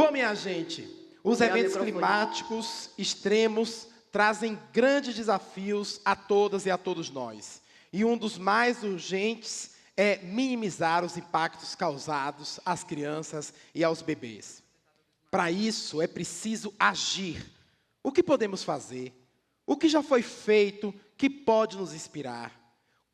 Bom, minha gente, os eventos climáticos extremos trazem grandes desafios a todas e a todos nós. E um dos mais urgentes é minimizar os impactos causados às crianças e aos bebês. Para isso, é preciso agir. O que podemos fazer? O que já foi feito que pode nos inspirar?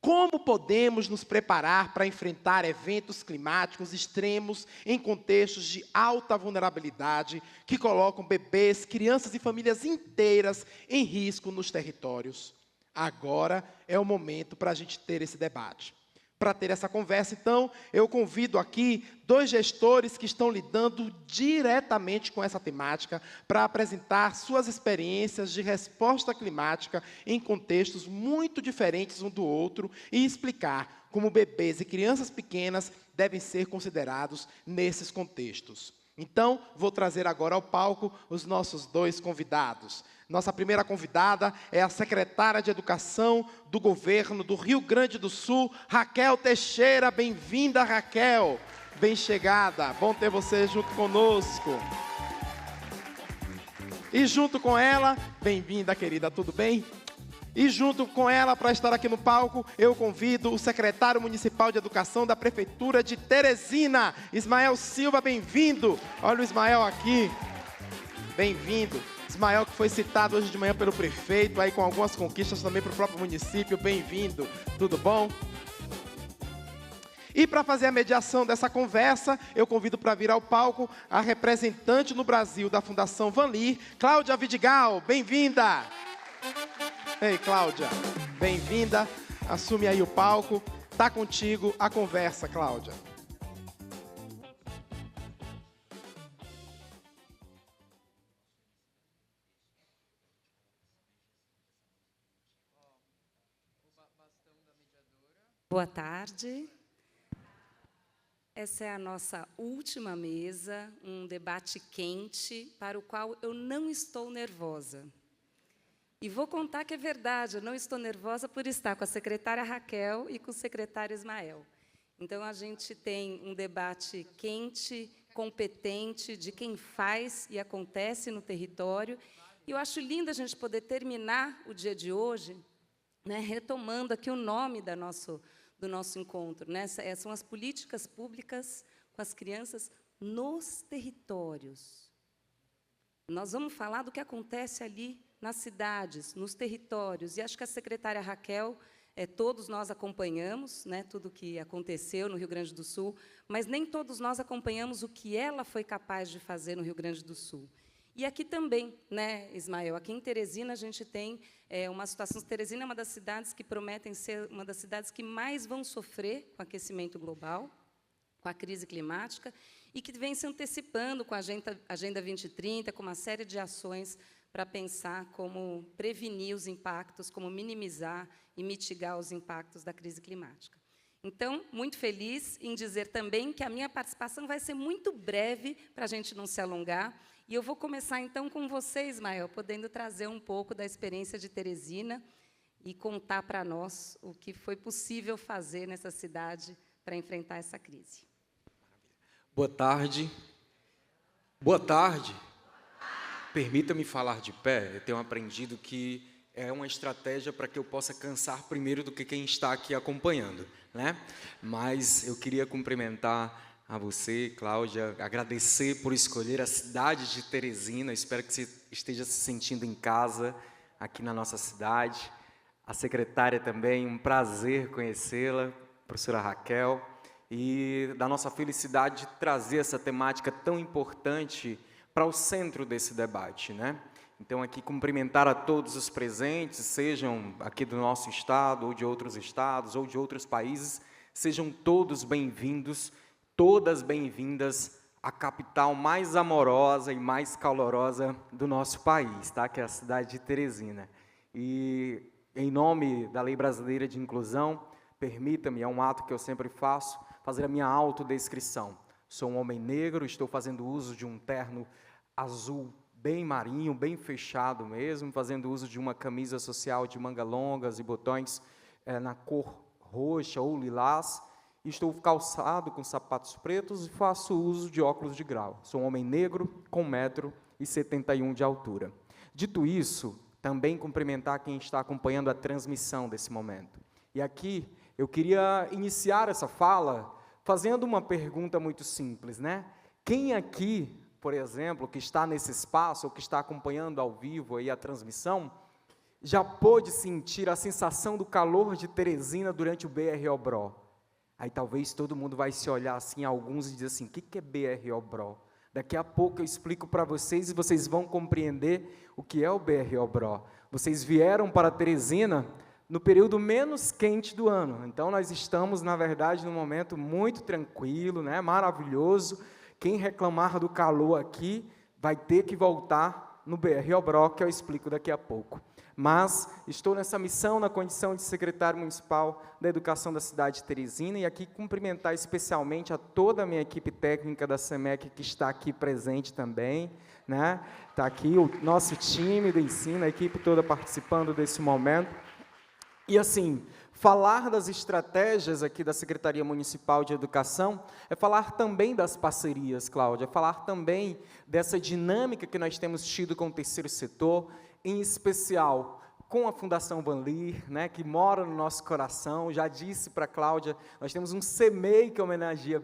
Como podemos nos preparar para enfrentar eventos climáticos extremos em contextos de alta vulnerabilidade que colocam bebês, crianças e famílias inteiras em risco nos territórios? Agora é o momento para a gente ter esse debate. Para ter essa conversa, então, eu convido aqui 2 gestores que estão lidando diretamente com essa temática para apresentar suas experiências de resposta climática em contextos muito diferentes um do outro e explicar como bebês e crianças pequenas devem ser considerados nesses contextos. Então, vou trazer agora ao palco os nossos 2 convidados. Nossa primeira convidada é a secretária de Educação do Governo do Rio Grande do Sul, Raquel Teixeira. Bem-vinda, Raquel. Bem chegada. Bom ter você junto conosco. E junto com ela, bem-vinda, querida, tudo bem? E junto com ela, para estar aqui no palco, eu convido o secretário municipal de Educação da Prefeitura de Teresina, Ismael Silva. Bem-vindo. Olha o Ismael aqui. Bem-vindo. Ismael, que foi citado hoje de manhã pelo prefeito, aí com algumas conquistas também para o próprio município. Bem-vindo. Tudo bom? E para fazer a mediação dessa conversa, eu convido para vir ao palco a representante no Brasil da Fundação Vanlir, Cláudia Vidigal. Bem-vinda. Ei, Cláudia, bem-vinda. Assume aí o palco. Tá contigo a conversa, Cláudia. Boa tarde. Essa é a nossa última mesa, um debate quente, para o qual eu não estou nervosa. E vou contar que é verdade, eu não estou nervosa por estar com a secretária Raquel e com o secretário Ismael. Então, a gente tem um debate quente, competente, de quem faz e acontece no território. E eu acho lindo a gente poder terminar o dia de hoje, né, retomando aqui o nome do nosso encontro, né? São as políticas públicas com as crianças nos territórios. Nós vamos falar do que acontece ali nas cidades, nos territórios, e acho que a secretária Raquel, todos nós acompanhamos, né, tudo o que aconteceu no Rio Grande do Sul, mas nem todos nós acompanhamos o que ela foi capaz de fazer no Rio Grande do Sul. E aqui também, né, Ismael, aqui em Teresina a gente tem uma situação. Teresina é uma das cidades que prometem ser uma das cidades que mais vão sofrer com o aquecimento global, com a crise climática, e que vem se antecipando com a Agenda 2030, com uma série de ações para pensar como prevenir os impactos, como minimizar e mitigar os impactos da crise climática. Então, muito feliz em dizer também que a minha participação vai ser muito breve, para a gente não se alongar, e eu vou começar, então, com você, Ismael, podendo trazer um pouco da experiência de Teresina e contar para nós o que foi possível fazer nessa cidade para enfrentar essa crise. Boa tarde. Boa tarde. Permita-me falar de pé. Eu tenho aprendido que é uma estratégia para que eu possa cansar primeiro do que quem está aqui acompanhando, né? Mas eu queria cumprimentar a você, Cláudia, agradecer por escolher a cidade de Teresina. Espero que você esteja se sentindo em casa aqui na nossa cidade. A secretária também, um prazer conhecê-la, professora Raquel, e da nossa felicidade de trazer essa temática tão importante para o centro desse debate, né? Então, aqui, cumprimentar a todos os presentes, sejam aqui do nosso estado, ou de outros estados, ou de outros países, sejam todos bem-vindos, todas bem-vindas à capital mais amorosa e mais calorosa do nosso país, tá? Que é a cidade de Teresina. E, em nome da Lei Brasileira de Inclusão, permita-me, é um ato que eu sempre faço, fazer a minha autodescrição. Sou um homem negro, estou fazendo uso de um terno azul bem marinho, bem fechado mesmo, fazendo uso de uma camisa social de manga longas e botões na cor roxa ou lilás, estou calçado com sapatos pretos e faço uso de óculos de grau. Sou um homem negro com 1,71 m de altura. Dito isso, também cumprimentar quem está acompanhando a transmissão desse momento. E aqui eu queria iniciar essa fala fazendo uma pergunta muito simples, né? Quem aqui, por exemplo, que está nesse espaço, ou que está acompanhando ao vivo aí a transmissão, já pôde sentir a sensação do calor de Teresina durante o BR-OBRO? Aí talvez todo mundo vai se olhar assim, alguns, e dizer assim, o que é BR-OBRO? Daqui a pouco eu explico para vocês e vocês vão compreender o que é o BR-OBRO. Vocês vieram para Teresina no período menos quente do ano, então nós estamos, na verdade, num momento muito tranquilo, né, maravilhoso. Quem reclamar do calor aqui vai ter que voltar no BR-OBRO, que eu explico daqui a pouco. Mas estou nessa missão na condição de secretário municipal da Educação da cidade de Teresina e aqui cumprimentar especialmente a toda a minha equipe técnica da SEMEC que está aqui presente também, né? Está aqui o nosso time do ensino, a equipe toda participando desse momento. E assim, falar das estratégias aqui da Secretaria Municipal de Educação é falar também das parcerias, Cláudia, é falar também dessa dinâmica que nós temos tido com o terceiro setor, em especial com a Fundação Van Leer, né, que mora no nosso coração. Já disse para a Cláudia, nós temos um CEMEI que homenageia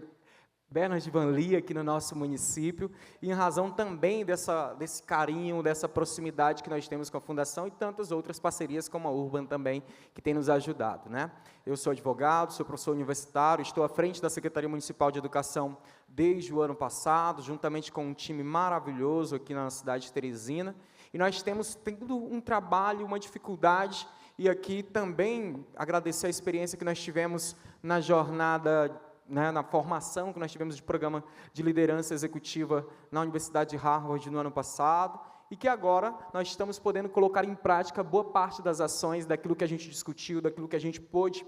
Bernard Van Leer aqui no nosso município, e em razão também desse carinho, dessa proximidade que nós temos com a Fundação e tantas outras parcerias como a Urban também, que tem nos ajudado, né? Eu sou advogado, sou professor universitário, estou à frente da Secretaria Municipal de Educação desde o ano passado, juntamente com um time maravilhoso aqui na cidade de Teresina, e nós temos tido um trabalho, uma dificuldade, e aqui também agradecer a experiência que nós tivemos na jornada, né, na formação que nós tivemos de programa de liderança executiva na Universidade de Harvard no ano passado, e que agora nós estamos podendo colocar em prática boa parte das ações daquilo que a gente discutiu, daquilo que a gente pôde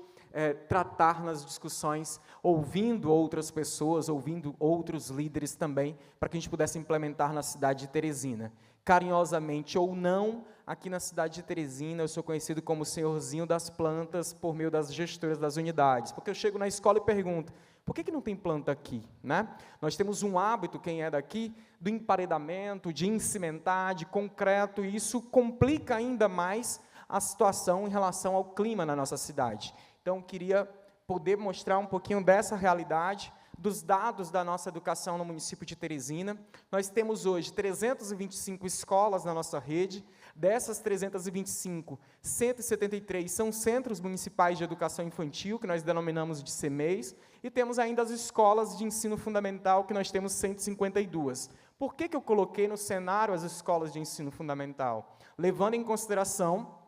tratar nas discussões, ouvindo outras pessoas, ouvindo outros líderes também, para que a gente pudesse implementar na cidade de Teresina. Carinhosamente ou não, aqui na cidade de Teresina, eu sou conhecido como o senhorzinho das plantas por meio das gestoras das unidades, porque eu chego na escola e pergunto, por que não tem planta aqui? Né? Nós temos um hábito, quem é daqui, do emparedamento, de encimentar, de concreto, e isso complica ainda mais a situação em relação ao clima na nossa cidade. Então, queria poder mostrar um pouquinho dessa realidade, dos dados da nossa educação no município de Teresina. Nós temos hoje 325 escolas na nossa rede. Dessas 325, 173 são centros municipais de educação infantil, que nós denominamos de CEMEIs, e temos ainda as escolas de ensino fundamental, que nós temos 152. Por que eu coloquei no cenário as escolas de ensino fundamental? Levando em consideração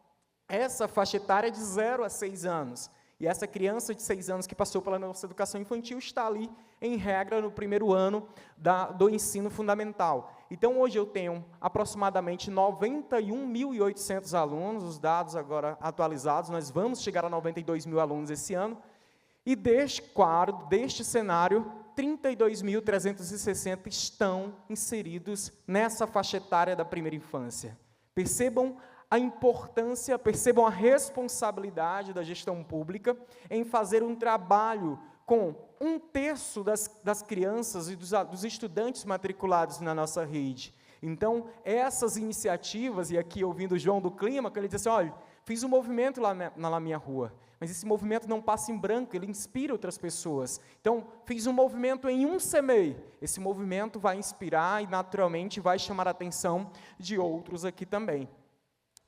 essa faixa etária de 0 a 6 anos. E essa criança de 6 anos que passou pela nossa educação infantil está ali, em regra, no primeiro ano do ensino fundamental. Então, hoje eu tenho aproximadamente 91.800 alunos, os dados agora atualizados, nós vamos chegar a 92 mil alunos esse ano, e deste quadro, deste cenário, 32.360 estão inseridos nessa faixa etária da primeira infância. Percebam a importância, percebam a responsabilidade da gestão pública em fazer um trabalho com 1/3 das crianças e dos estudantes matriculados na nossa rede. Então, essas iniciativas, e aqui ouvindo o João do Clima, que ele diz assim, olha, fiz um movimento lá na minha rua, mas esse movimento não passa em branco, ele inspira outras pessoas. Então, fiz um movimento em um CEMEI, esse movimento vai inspirar e, naturalmente, vai chamar a atenção de outros aqui também.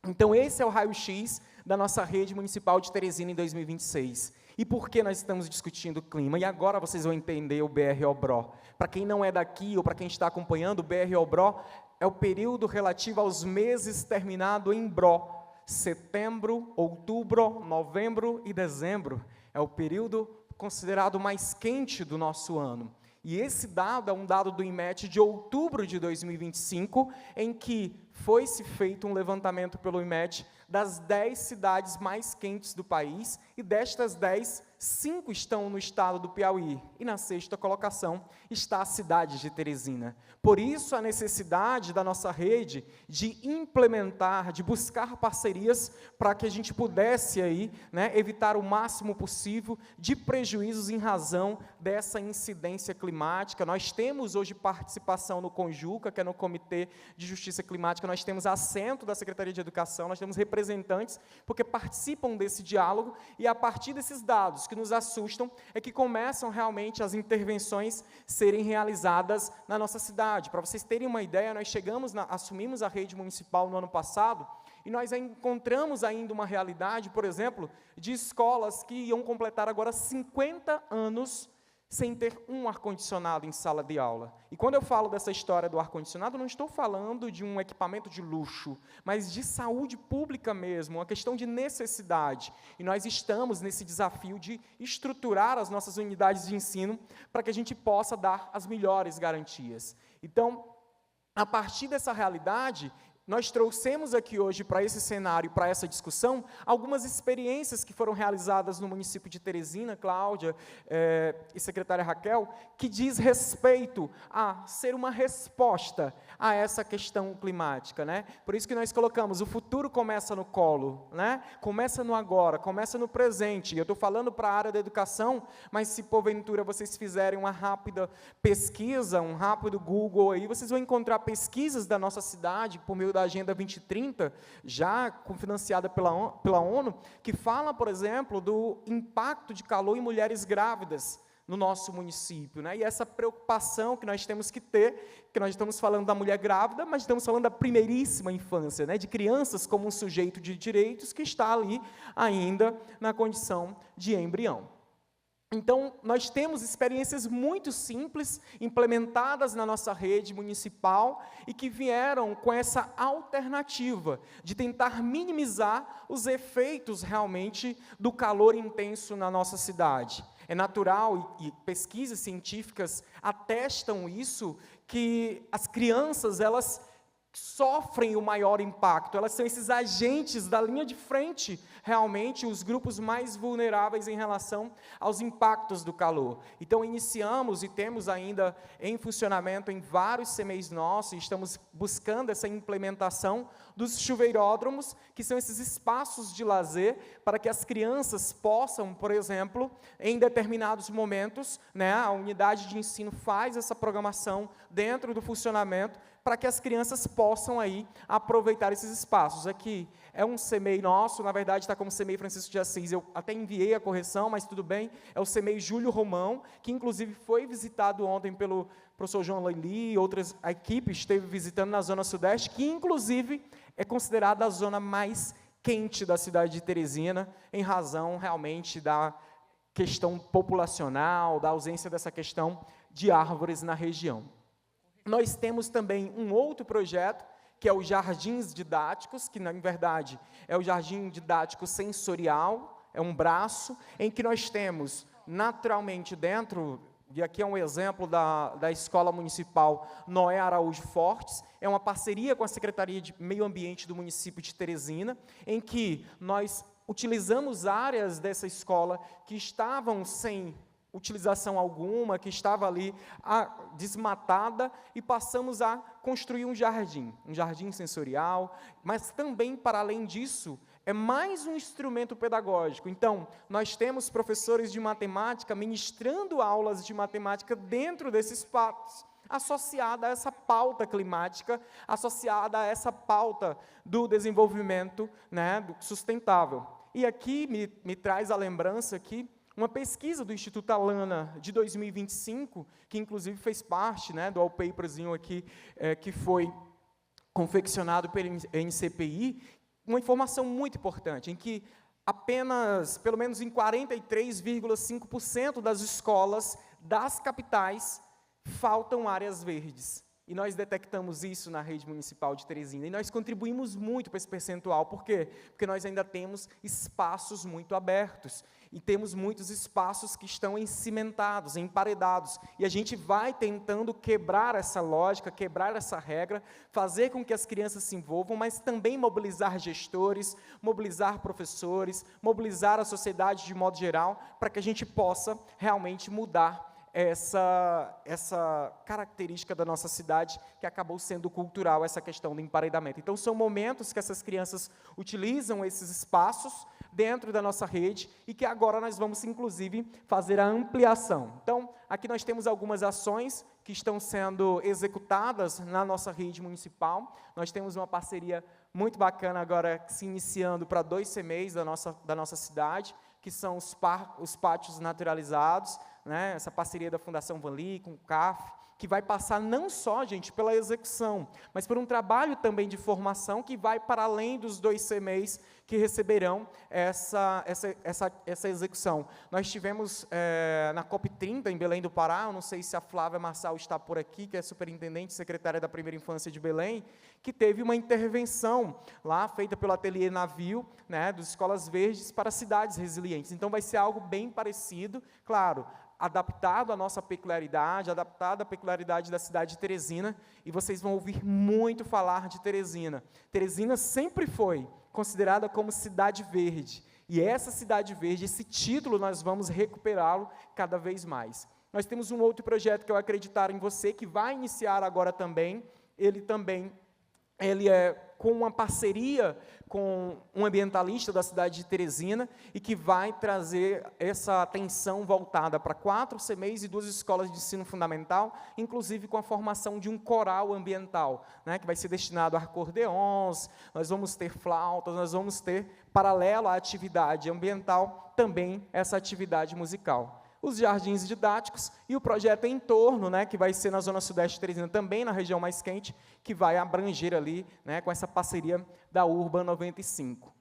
Então, esse é o raio-x da nossa rede municipal de Teresina em 2026. E por que nós estamos discutindo o clima? E agora vocês vão entender o BR-OBRO. Para quem não é daqui, ou para quem está acompanhando, o BR-OBRO é o período relativo aos meses terminado em BRO. Setembro, outubro, novembro e dezembro. É o período considerado mais quente do nosso ano. E esse dado é um dado do IMET de outubro de 2025, em que foi-se feito um levantamento pelo IMET das 10 cidades mais quentes do país, e destas 10, 5 estão no estado do Piauí, e na 6ª colocação está a cidade de Teresina. Por isso, a necessidade da nossa rede de implementar, de buscar parcerias para que a gente pudesse aí, evitar o máximo possível de prejuízos em razão dessa incidência climática. Nós temos hoje participação no CONJUCA, que é no Comitê de Justiça Climática, nós temos assento da Secretaria de Educação, nós temos representantes, porque participam desse diálogo, e a partir desses dados que nos assustam, é que começam realmente as intervenções serem realizadas na nossa cidade. Para vocês terem uma ideia, nós assumimos a rede municipal no ano passado, e nós encontramos ainda uma realidade, por exemplo, de escolas que iam completar agora 50 anos sem ter um ar-condicionado em sala de aula. E quando eu falo dessa história do ar-condicionado, não estou falando de um equipamento de luxo, mas de saúde pública mesmo, uma questão de necessidade. E nós estamos nesse desafio de estruturar as nossas unidades de ensino para que a gente possa dar as melhores garantias. Então, a partir dessa realidade, nós trouxemos aqui hoje para esse cenário, para essa discussão, algumas experiências que foram realizadas no município de Teresina, Cláudia e secretária Raquel, que diz respeito a ser uma resposta a essa questão climática, Por isso que nós colocamos, o futuro começa no colo, Começa no agora, começa no presente. Eu estou falando para a área da educação, mas se porventura vocês fizerem uma rápida pesquisa, um rápido Google aí, vocês vão encontrar pesquisas da nossa cidade, por meio da Agenda 2030, já financiada pela ONU, que fala, por exemplo, do impacto de calor em mulheres grávidas no nosso município, E essa preocupação que nós temos que ter, que nós estamos falando da mulher grávida, mas estamos falando da primeiríssima infância, de crianças como um sujeito de direitos que está ali ainda na condição de embrião. Então, nós temos experiências muito simples, implementadas na nossa rede municipal, e que vieram com essa alternativa de tentar minimizar os efeitos realmente do calor intenso na nossa cidade. É natural, e pesquisas científicas atestam isso, que as crianças, elas sofrem o maior impacto, elas são esses agentes da linha de frente, realmente, os grupos mais vulneráveis em relação aos impactos do calor. Então, iniciamos e temos ainda em funcionamento em vários CMEs nossos, e estamos buscando essa implementação dos chuveiródromos, que são esses espaços de lazer, para que as crianças possam, por exemplo, em determinados momentos, a unidade de ensino faz essa programação dentro do funcionamento, para que as crianças possam aí aproveitar esses espaços. Aqui é um CMEI nosso, na verdade está como CMEI Francisco de Assis, eu até enviei a correção, mas tudo bem, é o CMEI Júlio Romão, que inclusive foi visitado ontem pelo professor João Leili, outras equipes esteve visitando na Zona Sudeste, que inclusive é considerada a zona mais quente da cidade de Teresina, em razão realmente da questão populacional, da ausência dessa questão de árvores na região. Nós temos também um outro projeto, que é o Jardins Didáticos, que, na verdade, é o Jardim Didático Sensorial, é um braço, em que nós temos, naturalmente, dentro, e aqui é um exemplo da Escola Municipal Noé Araújo Fortes, é uma parceria com a Secretaria de Meio Ambiente do município de Teresina, em que nós utilizamos áreas dessa escola que estavam sem utilização alguma, que estava ali desmatada, e passamos a construir um jardim sensorial, mas também, para além disso, é mais um instrumento pedagógico. Então, nós temos professores de matemática ministrando aulas de matemática dentro desses espaços, associada a essa pauta climática, associada a essa pauta do desenvolvimento do sustentável. E aqui me traz a lembrança aqui, uma pesquisa do Instituto Alana de 2025, que inclusive fez parte do wallpaperzinho aqui, que foi confeccionado pelo NCPI, uma informação muito importante, em que apenas, pelo menos em 43,5% das escolas das capitais, faltam áreas verdes. E nós detectamos isso na rede municipal de Teresina. E nós contribuímos muito para esse percentual. Por quê? Porque nós ainda temos espaços muito abertos. E temos muitos espaços que estão encimentados, emparedados. E a gente vai tentando quebrar essa lógica, quebrar essa regra, fazer com que as crianças se envolvam, mas também mobilizar gestores, mobilizar professores, mobilizar a sociedade de modo geral, para que a gente possa realmente mudar essa característica da nossa cidade, que acabou sendo cultural, essa questão do emparedamento. Então, são momentos que essas crianças utilizam esses espaços dentro da nossa rede e que agora nós vamos, inclusive, fazer a ampliação. Então, aqui nós temos algumas ações que estão sendo executadas na nossa rede municipal. Nós temos uma parceria muito bacana agora, se iniciando para 2 CMEs da nossa cidade, que são os pátios naturalizados, né, essa parceria da Fundação Vanli com o CAF, que vai passar não só, gente, pela execução, mas por um trabalho também de formação que vai para além dos 2 CMEs que receberão essa execução. Nós tivemos na COP30, em Belém do Pará, eu não sei se a Flávia Marçal está por aqui, que é superintendente, secretária da Primeira Infância de Belém, que teve uma intervenção lá, feita pelo Ateliê Navio, né, dos Escolas Verdes, para cidades resilientes. Então, vai ser algo bem parecido, claro, adaptado à nossa peculiaridade, adaptado à peculiaridade da cidade de Teresina, e vocês vão ouvir muito falar de Teresina. Teresina sempre foi considerada como cidade verde, e essa cidade verde, esse título, nós vamos recuperá-lo cada vez mais. Nós temos um outro projeto que é o Acreditar em Você, que vai iniciar agora também, ele é com uma parceria com um ambientalista da cidade de Teresina e que vai trazer essa atenção voltada para 4 CMEs e 2 escolas de ensino fundamental, inclusive com a formação de um coral ambiental, né, que vai ser destinado a acordeons, nós vamos ter flautas, nós vamos ter, paralelo à atividade ambiental, também essa atividade musical. Os jardins didáticos e o projeto em torno, né, que vai ser na Zona Sudeste de Teresina, também na região mais quente, que vai abranger ali, né, com essa parceria da Urban 95.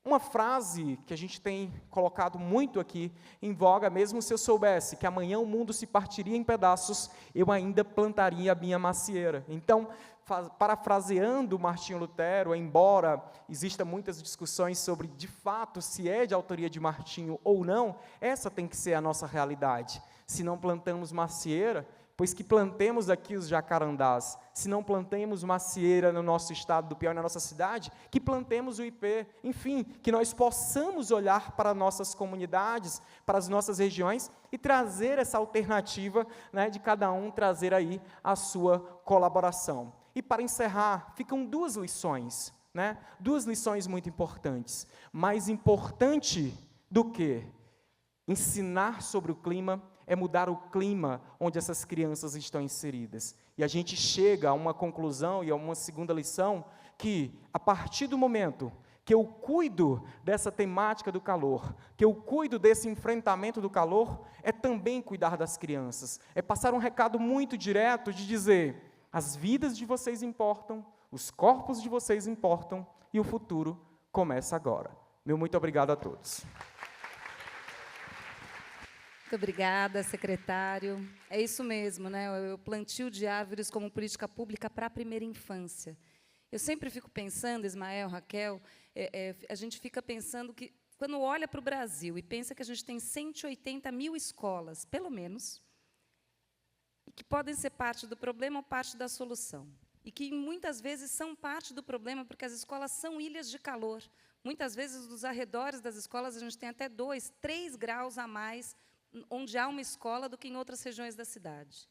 Uma frase que a gente tem colocado muito aqui em voga, mesmo se eu soubesse que amanhã o mundo se partiria em pedaços, eu ainda plantaria a minha macieira. Então, parafraseando Martinho Lutero, embora exista muitas discussões sobre, de fato, se é de autoria de Martinho ou não, essa tem que ser a nossa realidade. Se não plantamos macieira, pois que plantemos aqui os jacarandás. Se não plantemos macieira no nosso estado do Piauí, na nossa cidade, que plantemos o ipê. Enfim, que nós possamos olhar para nossas comunidades, para as nossas regiões e trazer essa alternativa, né, de cada um trazer aí a sua colaboração. E para encerrar, ficam 2 lições, né? 2 lições muito importantes. Mais importante do que ensinar sobre o clima é mudar o clima onde essas crianças estão inseridas. E a gente chega a uma conclusão e a uma segunda lição que, a partir do momento que eu cuido dessa temática do calor, que eu cuido desse enfrentamento do calor, é também cuidar das crianças. É passar um recado muito direto de dizer: as vidas de vocês importam, os corpos de vocês importam e o futuro começa agora. Meu muito obrigado a todos. Muito obrigada, secretário. É isso mesmo, né? O plantio de árvores como política pública para a primeira infância. Eu sempre fico pensando, Ismael, Raquel, a gente fica pensando que, quando olha para o Brasil e pensa que a gente tem 180 mil escolas, pelo menos, e que podem ser parte do problema ou parte da solução. E que, muitas vezes, são parte do problema, porque as escolas são ilhas de calor. Muitas vezes, nos arredores das escolas, a gente tem até 2, 3 graus a mais onde há uma escola do que em outras regiões da cidade.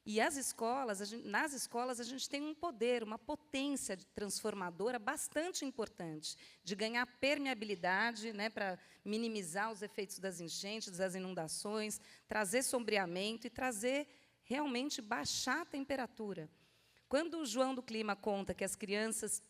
E as escolas, nas escolas, a gente tem um poder, uma potência transformadora bastante importante, de ganhar permeabilidade, né, para minimizar os efeitos das enchentes, das inundações, trazer sombreamento e trazer, realmente, baixar a temperatura. Quando o João do Clima conta que as crianças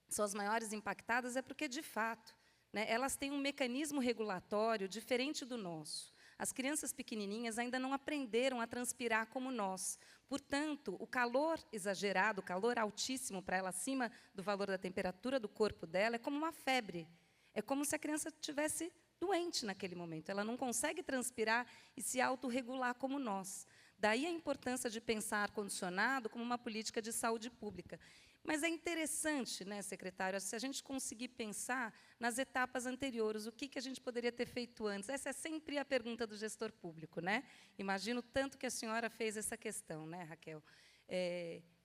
são as maiores impactadas, é porque, de fato, né, elas têm um mecanismo regulatório diferente do nosso. As crianças pequenininhas ainda não aprenderam a transpirar como nós. Portanto, o calor exagerado, o calor altíssimo para ela, acima do valor da temperatura do corpo dela, é como uma febre. É como se a criança estivesse doente naquele momento. Ela não consegue transpirar e se autorregular como nós. Daí a importância de pensar ar-condicionado como uma política de saúde pública. Mas é interessante, né, secretário, se a gente conseguir pensar nas etapas anteriores, o que a gente poderia ter feito antes. Essa é sempre a pergunta do gestor público, né? Imagino tanto que a senhora fez essa questão, né, Raquel?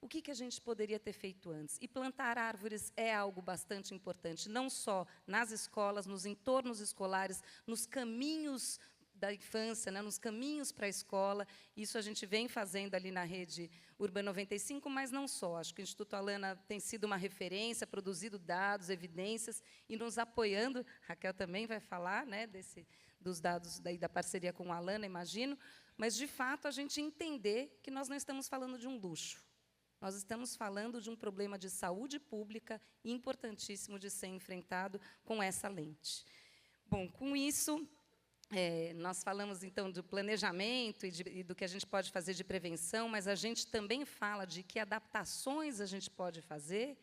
O que a gente poderia ter feito antes? E plantar árvores é algo bastante importante, não só nas escolas, nos entornos escolares, nos caminhos da infância, né, nos caminhos para a escola. Isso a gente vem fazendo ali na rede Urban 95, mas não só. Acho que o Instituto Alana tem sido uma referência, produzido dados, evidências, e nos apoiando. Raquel também vai falar, né, dos dados da parceria com o Alana, imagino, mas, de fato, a gente entender que nós não estamos falando de um luxo. Nós estamos falando de um problema de saúde pública importantíssimo de ser enfrentado com essa lente. Bom, com isso, nós falamos, então, do planejamento e do que a gente pode fazer de prevenção, mas a gente também fala de que adaptações a gente pode fazer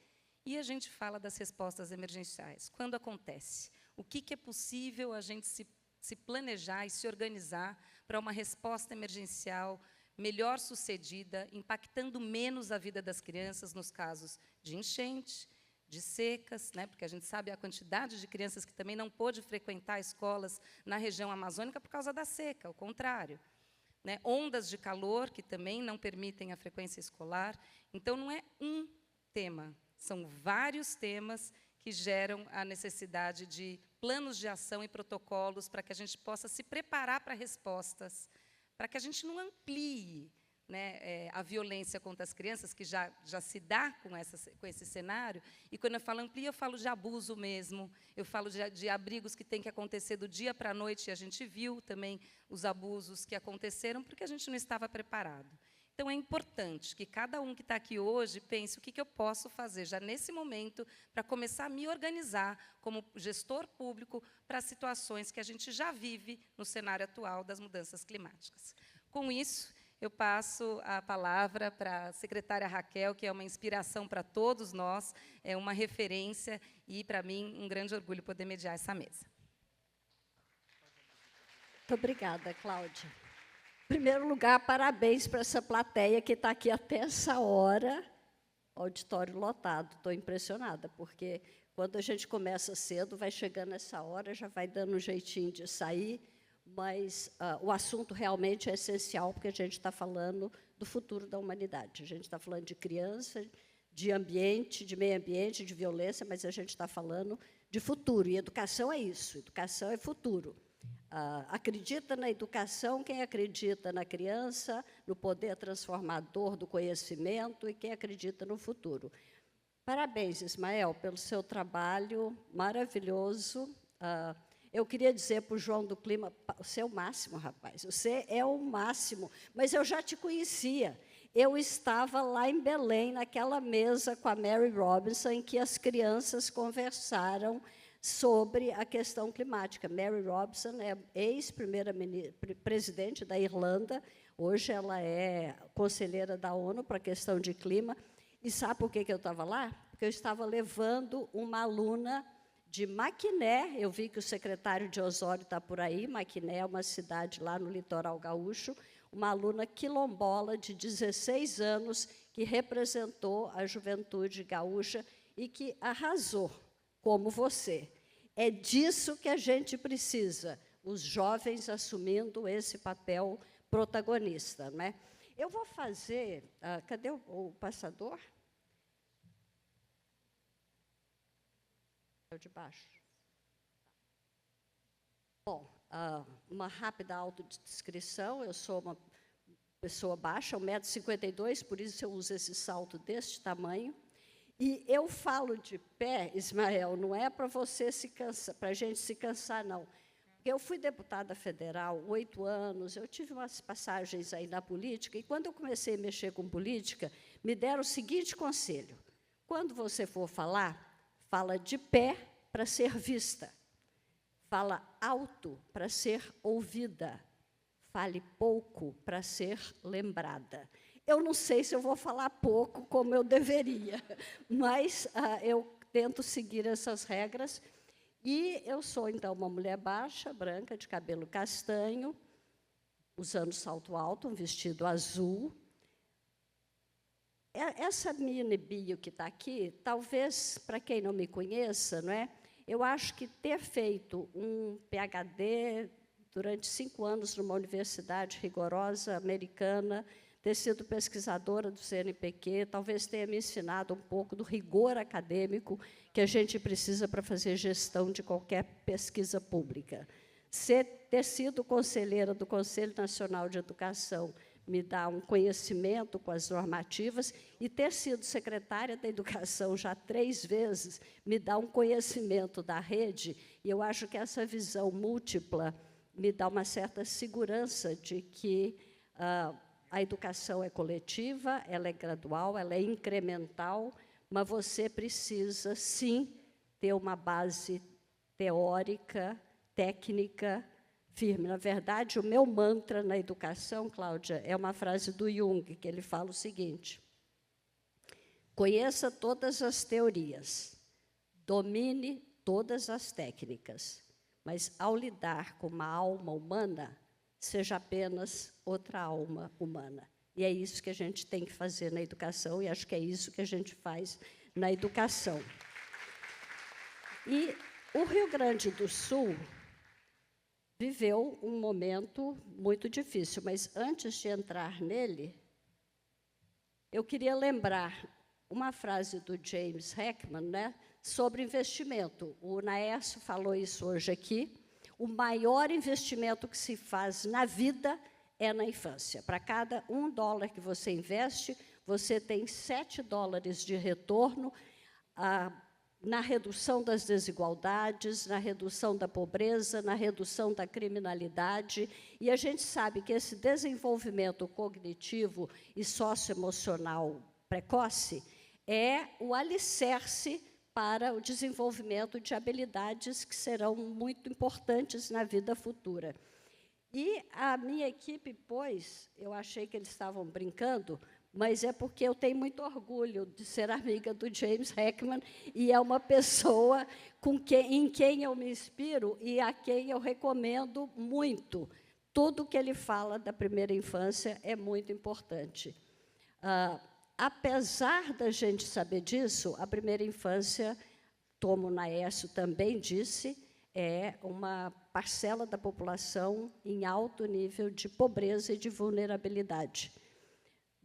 e a gente fala das respostas emergenciais. Quando acontece? O que é possível a gente se planejar e se organizar para uma resposta emergencial melhor sucedida, impactando menos a vida das crianças nos casos de enchente, de secas, né, porque a gente sabe a quantidade de crianças que também não pôde frequentar escolas na região amazônica por causa da seca, ao contrário. Né, ondas de calor, que também não permitem a frequência escolar. Então, não é um tema, são vários temas que geram a necessidade de planos de ação e protocolos para que a gente possa se preparar para respostas, para que a gente não amplie, né, a violência contra as crianças, que já se dá com esse cenário. E, quando eu falo amplia, eu falo de abuso mesmo, eu falo de abrigos que têm que acontecer do dia para a noite, e a gente viu também os abusos que aconteceram, porque a gente não estava preparado. Então, é importante que cada um que está aqui hoje pense o que eu posso fazer, já nesse momento, para começar a me organizar como gestor público para situações que a gente já vive no cenário atual das mudanças climáticas. Com isso, eu passo a palavra para a secretária Raquel, que é uma inspiração para todos nós, é uma referência e, para mim, um grande orgulho poder mediar essa mesa. Muito obrigada, Cláudia. Em primeiro lugar, parabéns para essa plateia que está aqui até essa hora, auditório lotado. Estou impressionada, porque quando a gente começa cedo, vai chegando essa hora, já vai dando um jeitinho de sair, mas o assunto realmente é essencial, porque a gente está falando do futuro da humanidade. A gente está falando de criança, de ambiente, de meio ambiente, de violência, mas a gente está falando de futuro, e educação é isso, educação é futuro. Acredita na educação quem acredita na criança, no poder transformador do conhecimento, e quem acredita no futuro. Parabéns, Ismael, pelo seu trabalho maravilhoso. Eu queria dizer para o João do Clima, você é o máximo, rapaz, você é o máximo, mas eu já te conhecia. Eu estava lá em Belém, naquela mesa com a Mary Robinson, em que as crianças conversaram sobre a questão climática. Mary Robinson é ex-presidente da Irlanda, hoje ela é conselheira da ONU para a questão de clima. E sabe por que eu estava lá? Porque eu estava levando uma aluna de Maquiné, eu vi que o secretário de Osório está por aí, Maquiné é uma cidade lá no litoral gaúcho, uma aluna quilombola de 16 anos que representou a juventude gaúcha e que arrasou, como você. É disso que a gente precisa, os jovens assumindo esse papel protagonista. Né? Eu vou fazer... cadê o passador? É o de baixo. Bom, uma rápida autodescrição. Eu sou uma pessoa baixa, 1,52 m, por isso eu uso esse salto deste tamanho. E eu falo de pé, Ismael, não é para você se cansar, para a gente se cansar, não. Porque eu fui deputada federal 8 anos, eu tive umas passagens aí na política, e quando eu comecei a mexer com política, me deram o seguinte conselho: quando você for falar, fala de pé para ser vista, fala alto para ser ouvida, fale pouco para ser lembrada. Eu não sei se eu vou falar pouco como eu deveria, mas eu tento seguir essas regras. E eu sou, então, uma mulher baixa, branca, de cabelo castanho, usando salto alto, um vestido azul. Essa mini bio que está aqui, talvez, para quem não me conheça, não é? Eu acho que ter feito um PhD durante 5 anos numa universidade rigorosa americana, ter sido pesquisadora do CNPq, talvez tenha me ensinado um pouco do rigor acadêmico que a gente precisa para fazer gestão de qualquer pesquisa pública. Ter sido conselheira do Conselho Nacional de Educação me dá um conhecimento com as normativas, e ter sido secretária da Educação já 3 vezes me dá um conhecimento da rede, e eu acho que essa visão múltipla me dá uma certa segurança de que a educação é coletiva, ela é gradual, ela é incremental, mas você precisa, sim, ter uma base teórica, técnica, firme. Na verdade, o meu mantra na educação, Cláudia, é uma frase do Jung, que ele fala o seguinte: conheça todas as teorias, domine todas as técnicas, mas, ao lidar com uma alma humana, seja apenas outra alma humana. E é isso que a gente tem que fazer na educação, e acho que é isso que a gente faz na educação. E o Rio Grande do Sul viveu um momento muito difícil, mas antes de entrar nele, eu queria lembrar uma frase do James Heckman, né, sobre investimento. O Naércio falou isso hoje aqui. O maior investimento que se faz na vida é na infância. Para cada $1 que você investe, você tem $7 de retorno na redução das desigualdades, na redução da pobreza, na redução da criminalidade. E a gente sabe que esse desenvolvimento cognitivo e socioemocional precoce é o alicerce para o desenvolvimento de habilidades que serão muito importantes na vida futura. E a minha equipe, pois, eu achei que eles estavam brincando, mas é porque eu tenho muito orgulho de ser amiga do James Heckman, e é uma pessoa em quem eu me inspiro e a quem eu recomendo muito. Tudo que ele fala da primeira infância é muito importante. Apesar da gente saber disso, a primeira infância, como o Naércio também disse, é uma parcela da população em alto nível de pobreza e de vulnerabilidade.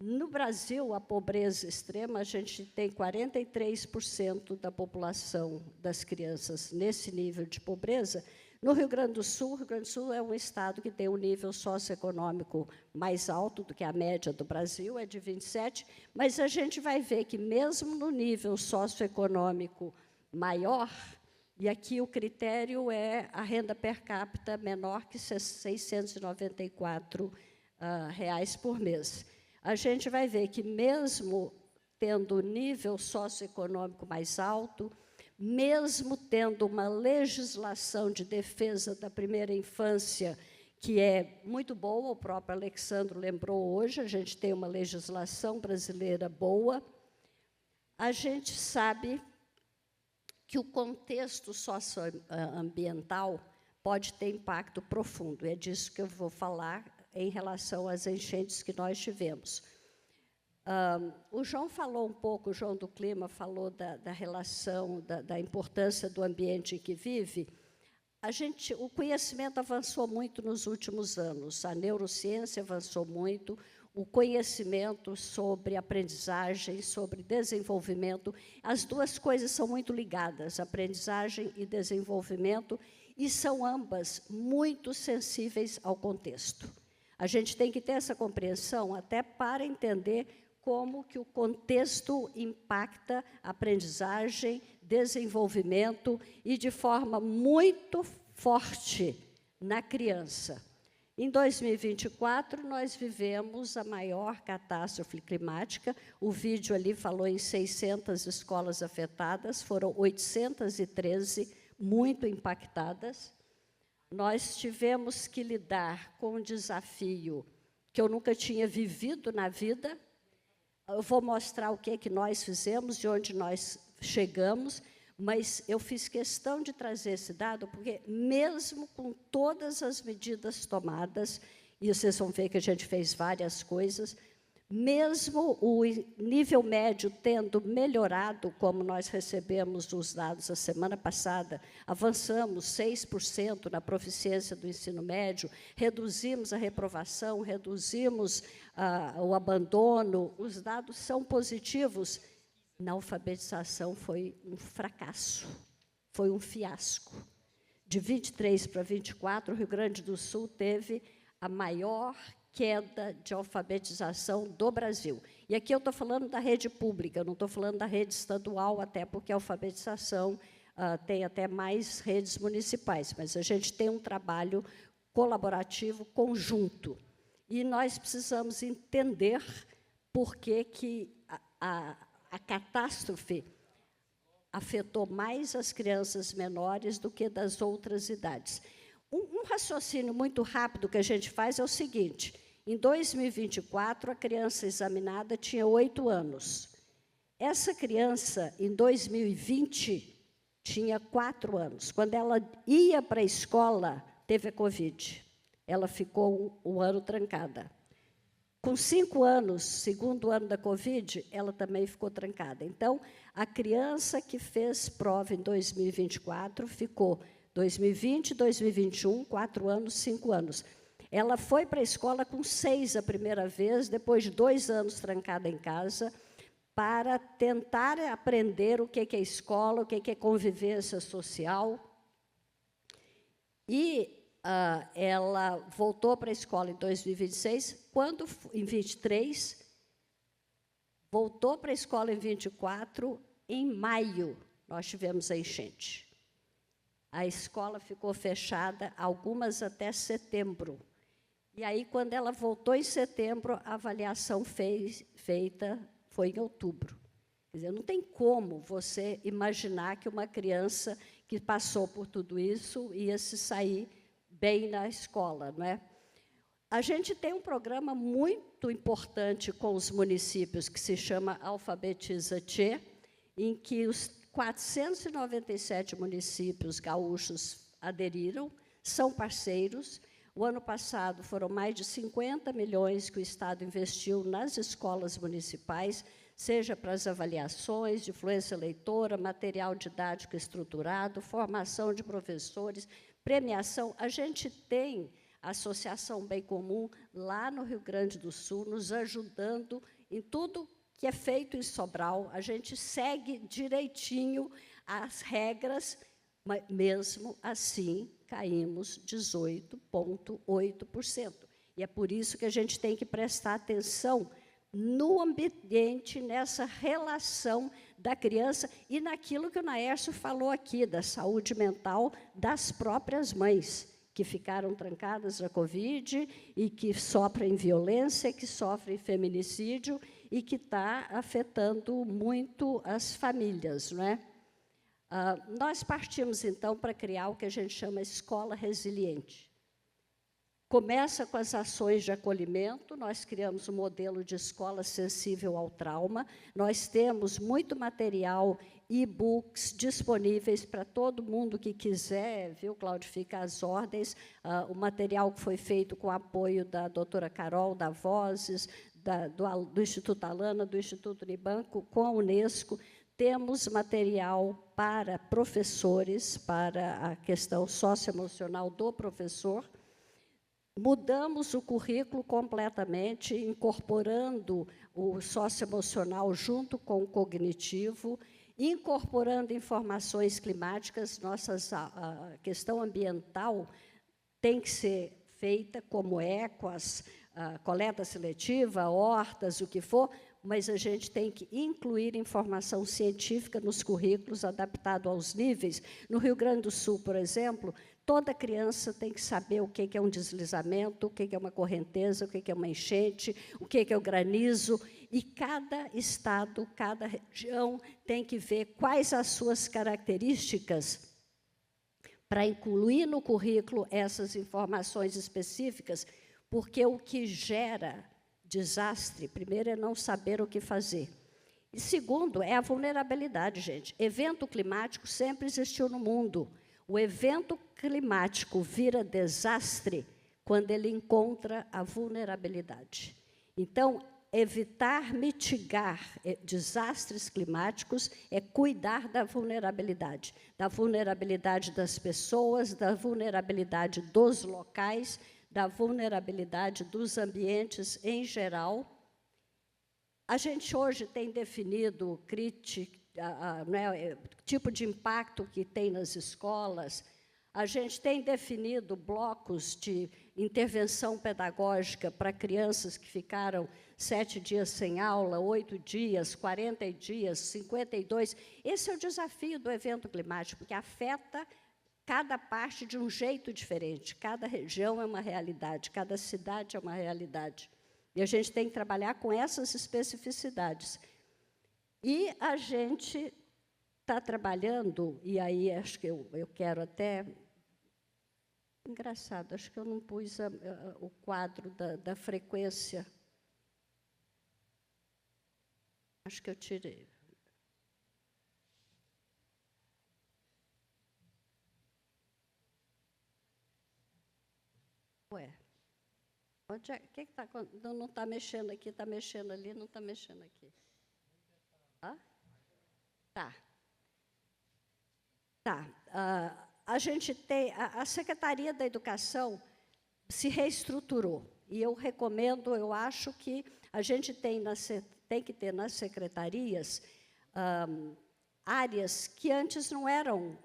No Brasil, a pobreza extrema, a gente tem 43% da população das crianças nesse nível de pobreza. No Rio Grande do Sul, o Rio Grande do Sul é um estado que tem um nível socioeconômico mais alto do que a média do Brasil, é de 27%, mas a gente vai ver que, mesmo no nível socioeconômico maior, e aqui o critério é a renda per capita menor que R$ 694 por mês, a gente vai ver que, mesmo tendo nível socioeconômico mais alto, mesmo tendo uma legislação de defesa da primeira infância, que é muito boa, o próprio Alexandre lembrou hoje, a gente tem uma legislação brasileira boa, a gente sabe que o contexto socioambiental pode ter impacto profundo, é disso que eu vou falar em relação às enchentes que nós tivemos. O João falou um pouco, o João do Clima falou da relação, da importância do ambiente em que vive. O conhecimento avançou muito nos últimos anos, a neurociência avançou muito, o conhecimento sobre aprendizagem, sobre desenvolvimento, as duas coisas são muito ligadas, aprendizagem e desenvolvimento, e são ambas muito sensíveis ao contexto. A gente tem que ter essa compreensão até para entender como que o contexto impacta a aprendizagem, desenvolvimento e de forma muito forte na criança. Em 2024, nós vivemos a maior catástrofe climática. O vídeo ali falou em 600 escolas afetadas, foram 813 muito impactadas. Nós tivemos que lidar com um desafio que eu nunca tinha vivido na vida. Eu vou mostrar o que nós fizemos, de onde nós chegamos, mas eu fiz questão de trazer esse dado, porque, mesmo com todas as medidas tomadas, e vocês vão ver que a gente fez várias coisas. Mesmo o nível médio tendo melhorado, como nós recebemos os dados a semana passada, avançamos 6% na proficiência do ensino médio, reduzimos a reprovação, reduzimos o abandono, os dados são positivos. Na alfabetização foi um fracasso, foi um fiasco. De 23 para 24, o Rio Grande do Sul teve a maior queda de alfabetização do Brasil. E aqui eu estou falando da rede pública, eu não estou falando da rede estadual, até porque a alfabetização tem até mais redes municipais, mas a gente tem um trabalho colaborativo conjunto. E nós precisamos entender por que a catástrofe afetou mais as crianças menores do que das outras idades. Um raciocínio muito rápido que a gente faz é o seguinte: em 2024, a criança examinada tinha 8 anos. Essa criança, em 2020, tinha 4 anos. Quando ela ia para a escola, teve a Covid. Ela ficou um ano trancada. Com 5 anos, segundo ano da Covid, ela também ficou trancada. Então, a criança que fez prova em 2024 ficou 2020, 2021, 4 anos, 5 anos. Ela foi para a escola com 6 a primeira vez, depois de 2 anos trancada em casa, para tentar aprender o que é escola, o que é convivência social. E ela voltou para a escola em 2026, quando, em 23, voltou para a escola em 24, em maio, nós tivemos a enchente. A escola ficou fechada, algumas até setembro. E aí, quando ela voltou em setembro, a avaliação feita foi em outubro. Quer dizer, não tem como você imaginar que uma criança que passou por tudo isso ia se sair bem na escola, não é? A gente tem um programa muito importante com os municípios, que se chama Alfabetiza Tchê, em que os 497 municípios gaúchos aderiram, são parceiros. O ano passado foram mais de 50 milhões que o Estado investiu nas escolas municipais, seja para as avaliações de fluência leitora, material didático estruturado, formação de professores, premiação. A gente tem a Associação Bem Comum lá no Rio Grande do Sul, nos ajudando em tudo que é feito em Sobral. A gente segue direitinho as regras, mas, mesmo assim, caímos 18,8%. E é por isso que a gente tem que prestar atenção no ambiente, nessa relação da criança e naquilo que o Naércio falou aqui, da saúde mental das próprias mães, que ficaram trancadas na Covid e que sofrem violência, que sofrem feminicídio e que está afetando muito as famílias, não é? Nós partimos, então, para criar o que a gente chama escola resiliente. Começa com as ações de acolhimento, nós criamos um modelo de escola sensível ao trauma, nós temos muito material, e-books disponíveis para todo mundo que quiser, viu, Cláudio, fica às ordens, o material que foi feito com o apoio da doutora Carol, da Vozes, do Instituto Alana, do Instituto Unibanco, com a Unesco. Temos material para professores, para a questão socioemocional do professor. Mudamos o currículo completamente, incorporando o socioemocional junto com o cognitivo, incorporando informações climáticas. A questão ambiental tem que ser feita como com as coleta seletiva, hortas, o que for, mas a gente tem que incluir informação científica nos currículos, adaptado aos níveis. No Rio Grande do Sul, por exemplo, toda criança tem que saber o que é um deslizamento, o que é uma correnteza, o que é uma enchente, o que é o granizo, e cada estado, cada região tem que ver quais as suas características para incluir no currículo essas informações específicas, porque o que gera desastre, primeiro, é não saber o que fazer. E segundo, é a vulnerabilidade, gente. Evento climático sempre existiu no mundo. O evento climático vira desastre quando ele encontra a vulnerabilidade. Então, evitar, mitigar desastres climáticos é cuidar da vulnerabilidade das pessoas, da vulnerabilidade dos locais, da vulnerabilidade dos ambientes em geral. A gente hoje tem definido né, tipo de impacto que tem nas escolas. A gente tem definido blocos de intervenção pedagógica para crianças que ficaram 7 dias sem aula, 8 dias, 40 dias, 52. Esse é o desafio do evento climático, que afeta cada parte de um jeito diferente. Cada região é uma realidade, cada cidade é uma realidade. E a gente tem que trabalhar com essas especificidades. E a gente está trabalhando, e aí acho que eu quero até... Engraçado, acho que eu não pus o quadro da frequência. Acho que eu tirei. Ué, onde é, que está? Não está mexendo aqui, está mexendo ali, não está mexendo aqui. Hã? Tá. Tá. A gente tem, a Secretaria da Educação se reestruturou, e eu recomendo, eu acho que a gente tem que ter nas secretarias áreas que antes não eram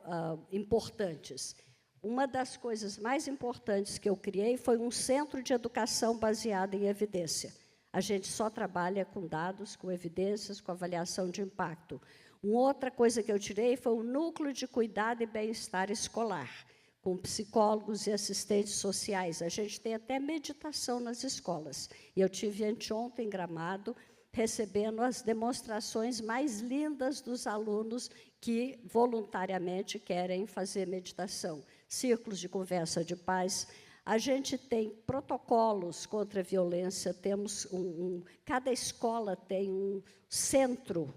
importantes. Uma das coisas mais importantes que eu criei foi um centro de educação baseado em evidência. A gente só trabalha com dados, com evidências, com avaliação de impacto. Uma outra coisa que eu tirei foi o núcleo de cuidado e bem-estar escolar, com psicólogos e assistentes sociais. A gente tem até meditação nas escolas. E eu tive anteontem em Gramado, recebendo as demonstrações mais lindas dos alunos que voluntariamente querem fazer meditação. Círculos de conversa de paz. A gente tem protocolos contra a violência, temos cada escola tem um centro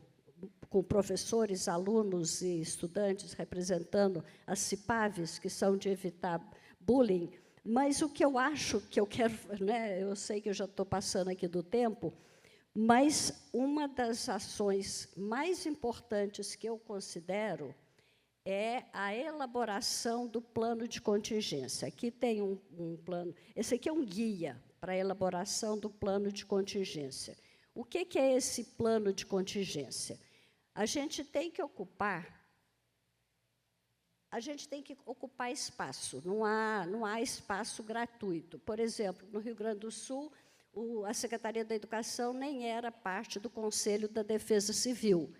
com professores, alunos e estudantes representando as CIPAVs, que são de evitar bullying. Mas o que eu acho que eu quero, né, eu sei que eu já estou passando aqui do tempo, mas uma das ações mais importantes que eu considero é a elaboração do plano de contingência. Aqui tem um plano, esse aqui é um guia para a elaboração do plano de contingência. O que é esse plano de contingência? A gente tem que ocupar espaço, não há espaço gratuito. Por exemplo, no Rio Grande do Sul, a Secretaria da Educação nem era parte do Conselho da Defesa Civil.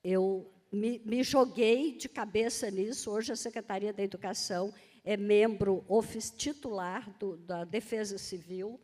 Eu me joguei de cabeça nisso. Hoje, a Secretaria da Educação é membro titular da Defesa Civil.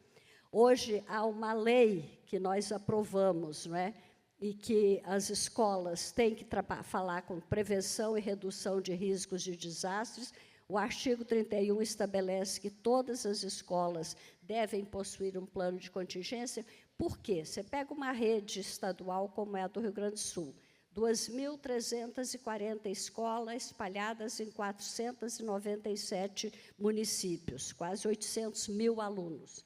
Hoje, há uma lei que nós aprovamos, não é? E que as escolas têm que falar com prevenção e redução de riscos de desastres. O artigo 31 estabelece que todas as escolas devem possuir um plano de contingência. Por quê? Você pega uma rede estadual como é a do Rio Grande do Sul, 2.340 escolas espalhadas em 497 municípios, quase 800 mil alunos.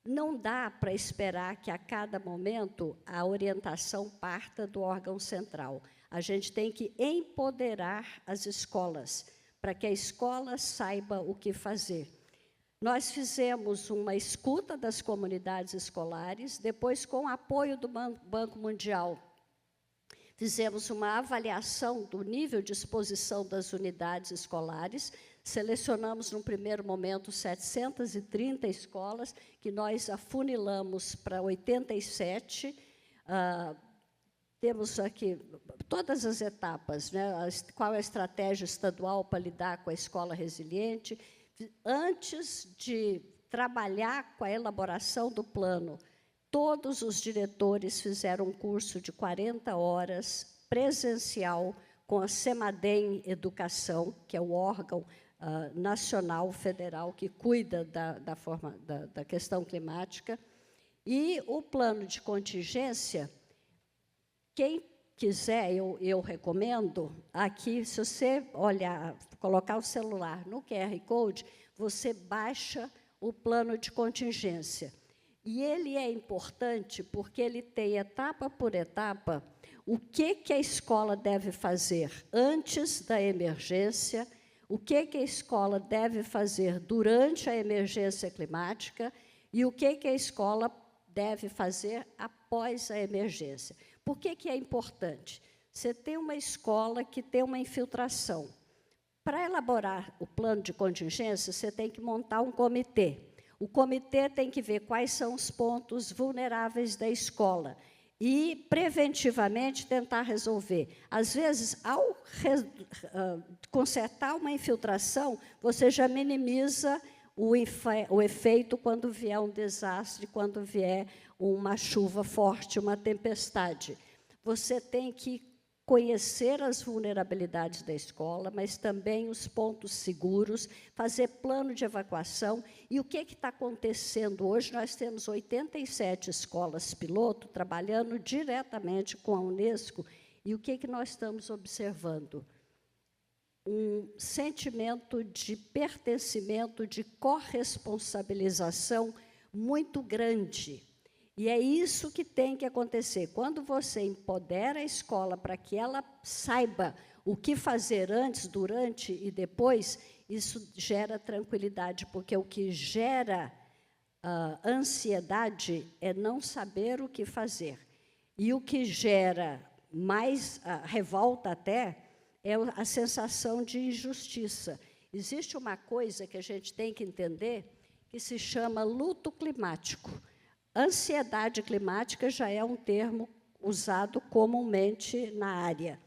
Não dá para esperar que, a cada momento, a orientação parta do órgão central. A gente tem que empoderar as escolas, para que a escola saiba o que fazer. Nós fizemos uma escuta das comunidades escolares, depois, com o apoio do Banco Mundial, fizemos uma avaliação do nível de exposição das unidades escolares. Selecionamos, num primeiro momento, 730 escolas, que nós afunilamos para 87. Temos aqui todas as etapas, né? Qual é a estratégia estadual para lidar com a escola resiliente. Antes de trabalhar com a elaboração do plano, todos os diretores fizeram um curso de 40 horas presencial com a Semadem Educação, que é o órgão nacional, federal, que cuida da questão climática. E o plano de contingência, quem quiser, eu recomendo, aqui, se você olhar, colocar o celular no QR Code, você baixa o plano de contingência. E ele é importante porque ele tem, etapa por etapa, o que a escola deve fazer antes da emergência, o que a escola deve fazer durante a emergência climática e o que a escola deve fazer após a emergência. Por que é importante? Você tem uma escola que tem uma infiltração. Para elaborar o plano de contingência, você tem que montar um comitê. O comitê tem que ver quais são os pontos vulneráveis da escola e, preventivamente, tentar resolver. Às vezes, ao consertar uma infiltração, você já minimiza o efeito quando vier um desastre, quando vier uma chuva forte, uma tempestade. Você tem que conhecer as vulnerabilidades da escola, mas também os pontos seguros, fazer plano de evacuação. E o que está acontecendo hoje? Nós temos 87 escolas piloto trabalhando diretamente com a Unesco. E o que nós estamos observando? Um sentimento de pertencimento, de corresponsabilização muito grande. E é isso que tem que acontecer. Quando você empodera a escola para que ela saiba o que fazer antes, durante e depois, isso gera tranquilidade, porque o que gera ansiedade é não saber o que fazer. E o que gera mais revolta até é a sensação de injustiça. Existe uma coisa que a gente tem que entender que se chama luto climático. Ansiedade climática já é um termo usado comumente na área.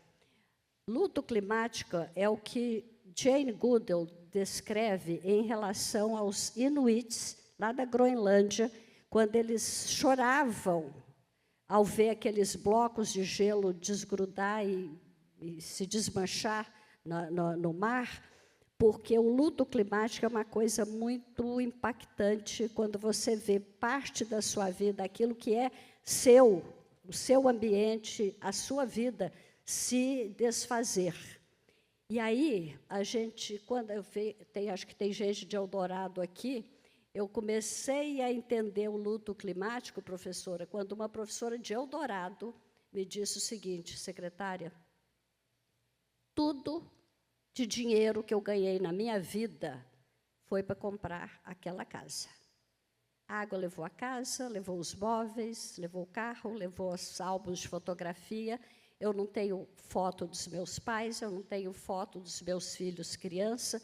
Luto climático é o que Jane Goodall descreve em relação aos Inuits, lá da Groenlândia, quando eles choravam ao ver aqueles blocos de gelo desgrudar e se desmanchar no mar, porque o luto climático é uma coisa muito impactante quando você vê parte da sua vida, aquilo que é seu, o seu ambiente, a sua vida, se desfazer. E aí, a gente, quando eu vejo, acho que tem gente de Eldorado aqui, eu comecei a entender o luto climático, professora, quando uma professora de Eldorado me disse o seguinte: secretária, tudo de dinheiro que eu ganhei na minha vida foi para comprar aquela casa. A água levou a casa, levou os móveis, levou o carro, levou os álbuns de fotografia. Eu não tenho foto dos meus pais, eu não tenho foto dos meus filhos criança.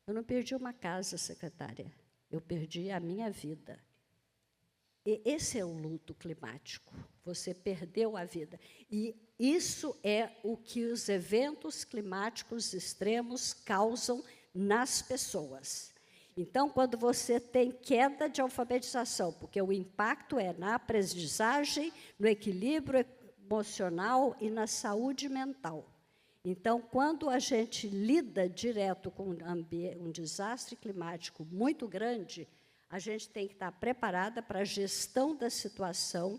Eu não perdi uma casa, secretária. Eu perdi a minha vida. E esse é o luto climático. Você perdeu a vida. E isso é o que os eventos climáticos extremos causam nas pessoas. Então, quando você tem queda de alfabetização, porque o impacto é na aprendizagem, no equilíbrio emocional e na saúde mental. Então, quando a gente lida direto com um desastre climático muito grande, a gente tem que estar preparada para a gestão da situação,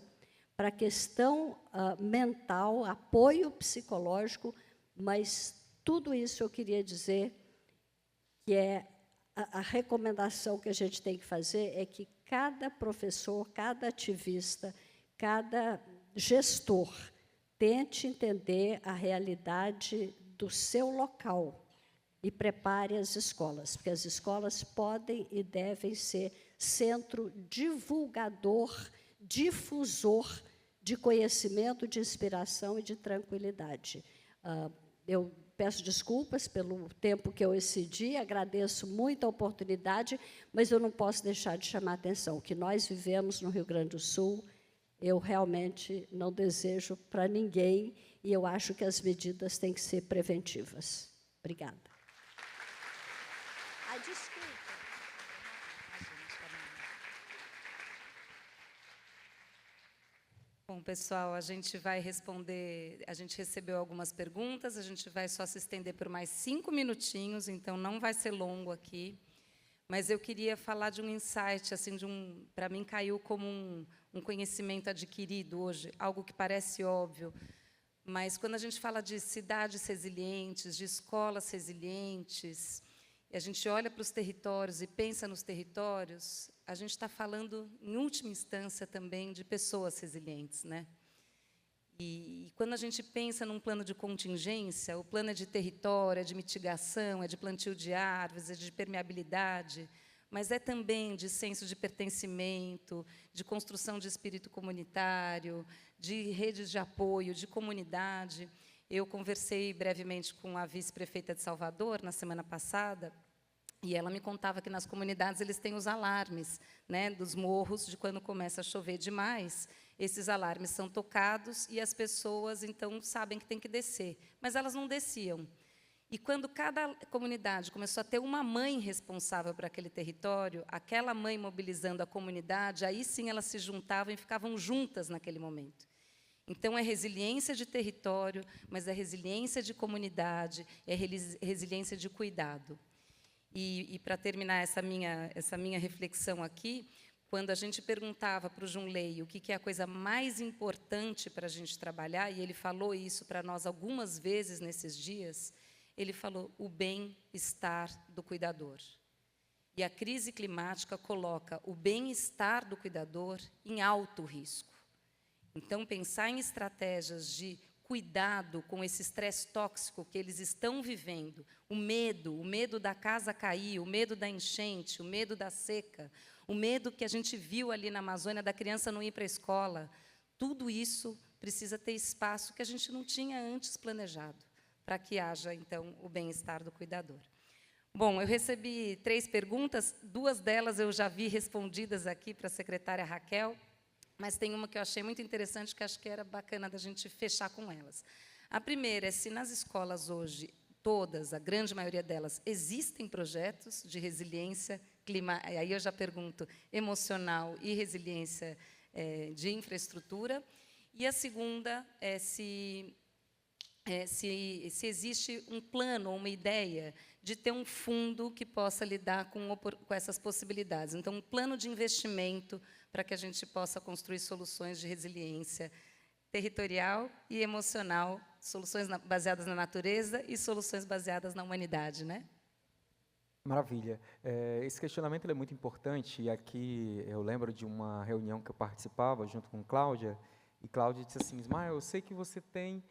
para a questão mental, apoio psicológico, mas tudo isso eu queria dizer que é a recomendação que a gente tem que fazer é que cada professor, cada ativista, cada gestor tente entender a realidade do seu local e prepare as escolas, porque as escolas podem e devem ser centro divulgador, difusor de conhecimento, de inspiração e de tranquilidade. Eu peço desculpas pelo tempo que eu excedi, agradeço muito a oportunidade, mas eu não posso deixar de chamar a atenção. O que nós vivemos no Rio Grande do Sul, eu realmente não desejo para ninguém, e eu acho que as medidas têm que ser preventivas. Obrigada. Desculpa. Bom, pessoal, a gente vai responder, a gente recebeu algumas perguntas, a gente vai só se estender por mais 5 minutinhos, então não vai ser longo aqui, mas eu queria falar de um insight, assim, para mim caiu como um conhecimento adquirido hoje, algo que parece óbvio, mas quando a gente fala de cidades resilientes, de escolas resilientes, e a gente olha para os territórios e pensa nos territórios, a gente está falando, em última instância, também de pessoas resilientes, né? E quando a gente pensa num plano de contingência, o plano é de território, é de mitigação, é de plantio de árvores, é de permeabilidade, mas é também de senso de pertencimento, de construção de espírito comunitário, de redes de apoio, de comunidade. Eu conversei brevemente com a vice-prefeita de Salvador, na semana passada, e ela me contava que nas comunidades eles têm os alarmes, né, dos morros, de quando começa a chover demais. Esses alarmes são tocados e as pessoas, então, sabem que tem que descer. Mas elas não desciam. E quando cada comunidade começou a ter uma mãe responsável por aquele território, aquela mãe mobilizando a comunidade, aí sim elas se juntavam e ficavam juntas naquele momento. Então, é resiliência de território, mas é resiliência de comunidade, é resiliência de cuidado. E para terminar essa minha reflexão aqui, quando a gente perguntava para o Junlei o que é a coisa mais importante para a gente trabalhar, e ele falou isso para nós algumas vezes nesses dias, ele falou o bem-estar do cuidador. E a crise climática coloca o bem-estar do cuidador em alto risco. Então, pensar em estratégias de cuidado com esse estresse tóxico que eles estão vivendo, o medo da casa cair, o medo da enchente, o medo da seca, o medo que a gente viu ali na Amazônia da criança não ir para a escola, tudo isso precisa ter espaço que a gente não tinha antes planejado, para que haja, então, o bem-estar do cuidador. Bom, eu recebi 3 perguntas, 2 delas eu já vi respondidas aqui para a secretária Raquel, mas tem uma que eu achei muito interessante, que acho que era bacana da gente fechar com elas. A primeira é se nas escolas hoje, todas, a grande maioria delas, existem projetos de resiliência climática, aí eu já pergunto, emocional e resiliência de infraestrutura. E a segunda é se existe um plano ou uma ideia de ter um fundo que possa lidar com essas possibilidades. Então, um plano de investimento para que a gente possa construir soluções de resiliência territorial e emocional, soluções baseadas na natureza e soluções baseadas na humanidade, né? Maravilha. Esse questionamento ele é muito importante, e aqui eu lembro de uma reunião que eu participava junto com Cláudia, e Cláudia disse assim, Ismael, eu sei que você tem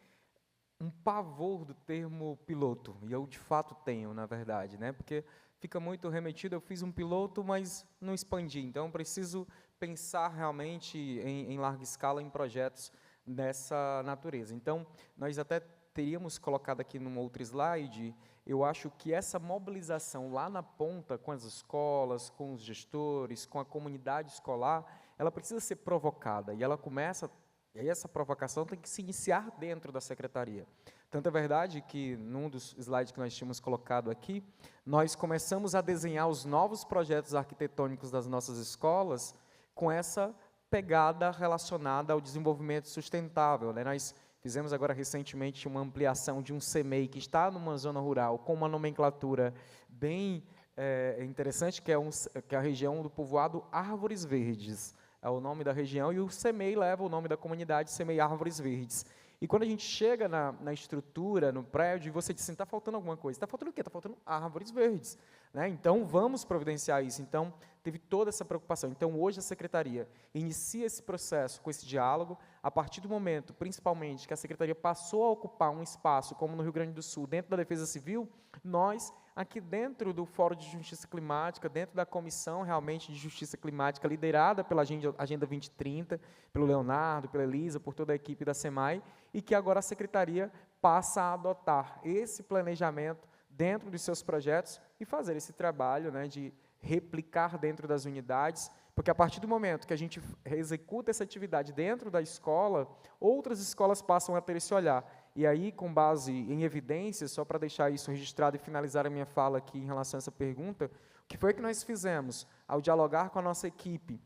um pavor do termo piloto, e eu de fato tenho, na verdade, né? Porque fica muito remetido, eu fiz um piloto, mas não expandi, então preciso pensar realmente em larga escala em projetos dessa natureza. Então, nós até teríamos colocado aqui num outro slide, eu acho que essa mobilização lá na ponta, com as escolas, com os gestores, com a comunidade escolar, ela precisa ser provocada, e ela começa, e aí essa provocação tem que se iniciar dentro da secretaria. Tanto é verdade que, num dos slides que nós tínhamos colocado aqui, nós começamos a desenhar os novos projetos arquitetônicos das nossas escolas com essa pegada relacionada ao desenvolvimento sustentável, né? Nós fizemos agora recentemente uma ampliação de um CEMEI que está numa zona rural, com uma nomenclatura bem interessante, que é a região do povoado Árvores Verdes. É o nome da região, e o CEMEI leva o nome da comunidade, CEMEI Árvores Verdes. E quando a gente chega na estrutura, no prédio, e você diz assim, está faltando alguma coisa. Está faltando o quê? Está faltando árvores verdes, né? Então, vamos providenciar isso. Então, teve toda essa preocupação. Então, hoje a Secretaria inicia esse processo com esse diálogo, a partir do momento, principalmente, que a Secretaria passou a ocupar um espaço, como no Rio Grande do Sul, dentro da Defesa Civil, nós, aqui dentro do Fórum de Justiça Climática, dentro da Comissão, realmente, de Justiça Climática, liderada pela Agenda 2030, pelo Leonardo, pela Elisa, por toda a equipe da SEMAI, e que agora a Secretaria passa a adotar esse planejamento dentro dos seus projetos e fazer esse trabalho, né, de replicar dentro das unidades, porque a partir do momento que a gente executa essa atividade dentro da escola, outras escolas passam a ter esse olhar. E aí, com base em evidências, só para deixar isso registrado e finalizar a minha fala aqui em relação a essa pergunta, o que foi que nós fizemos ao dialogar com a nossa equipe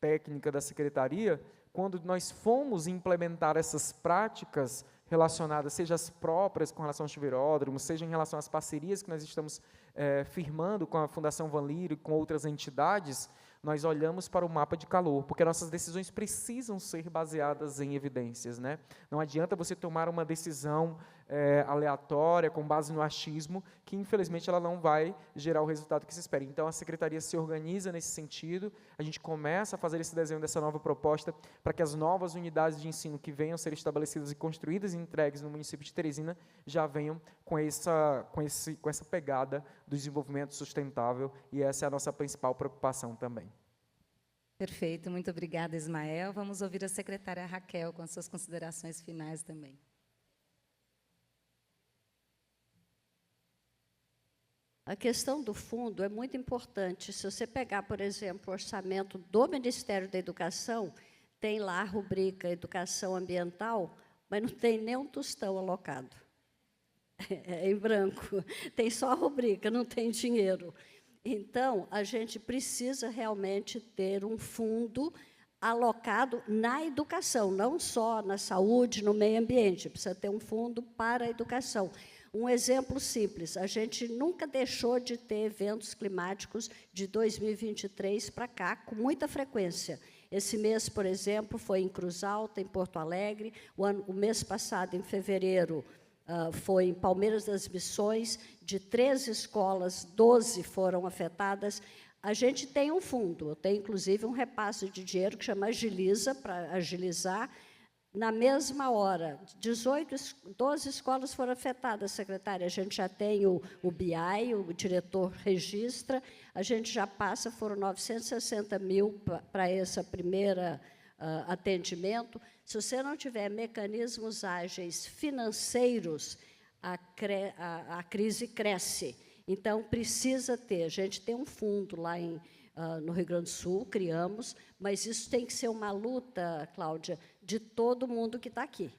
técnica da Secretaria, quando nós fomos implementar essas práticas relacionadas, seja as próprias com relação ao chuveiródromo, seja em relação às parcerias que nós estamos firmando com a Fundação Van Lier e com outras entidades, nós olhamos para o mapa de calor, porque nossas decisões precisam ser baseadas em evidências, né? Não adianta você tomar uma decisão aleatória, com base no achismo, que infelizmente ela não vai gerar o resultado que se espera. Então a secretaria se organiza nesse sentido, a gente começa a fazer esse desenho dessa nova proposta para que as novas unidades de ensino que venham a ser estabelecidas e construídas e entregues no município de Teresina já venham com essa pegada do desenvolvimento sustentável, e essa é a nossa principal preocupação também. Perfeito, muito obrigada, Ismael. Vamos ouvir a secretária Raquel com as suas considerações finais também. A questão do fundo é muito importante. Se você pegar, por exemplo, o orçamento do Ministério da Educação, tem lá a rubrica Educação Ambiental, mas não tem nem um tostão alocado. É em branco. Tem só a rubrica, não tem dinheiro. Então, a gente precisa realmente ter um fundo alocado na educação, não só na saúde, no meio ambiente. Precisa ter um fundo para a educação. Um exemplo simples, a gente nunca deixou de ter eventos climáticos de 2023 para cá, com muita frequência. Esse mês, por exemplo, foi em Cruz Alta, em Porto Alegre. O mês passado, em fevereiro, foi em Palmeiras das Missões. De 13 escolas, 12 foram afetadas. A gente tem um fundo, tem, inclusive, um repasse de dinheiro que chama Agiliza, para agilizar. Na mesma hora, 12 escolas foram afetadas, secretária. A gente já tem o BI, o diretor registra, a gente já passa, foram 960 mil para esse primeiro atendimento. Se você não tiver mecanismos ágeis financeiros, a crise cresce. Então, precisa ter. A gente tem um fundo lá no Rio Grande do Sul, criamos, mas isso tem que ser uma luta, Cláudia, de todo mundo que está aqui.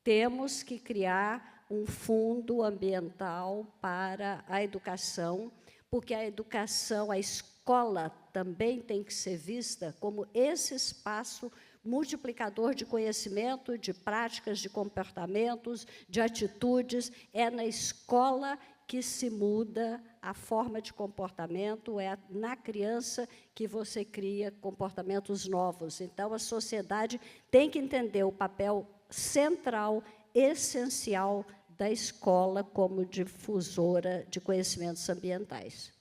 Temos que criar um fundo ambiental para a educação, porque a educação, a escola também tem que ser vista como esse espaço multiplicador de conhecimento, de práticas, de comportamentos, de atitudes. É na escola que se muda a forma de comportamento, é na criança que você cria comportamentos novos. Então, a sociedade tem que entender o papel central, essencial da escola como difusora de conhecimentos ambientais.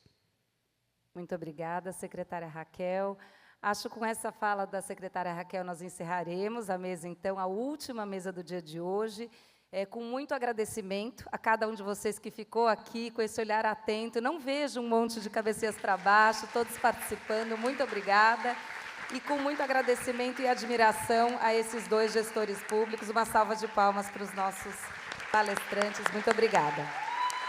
Muito obrigada, secretária Raquel. Acho que com essa fala da secretária Raquel nós encerraremos a mesa, então, a última mesa do dia de hoje. Com muito agradecimento a cada um de vocês que ficou aqui com esse olhar atento. Não vejo um monte de cabecinhas para baixo, todos participando. Muito obrigada. E com muito agradecimento e admiração a esses dois gestores públicos. Uma salva de palmas para os nossos palestrantes. Muito obrigada.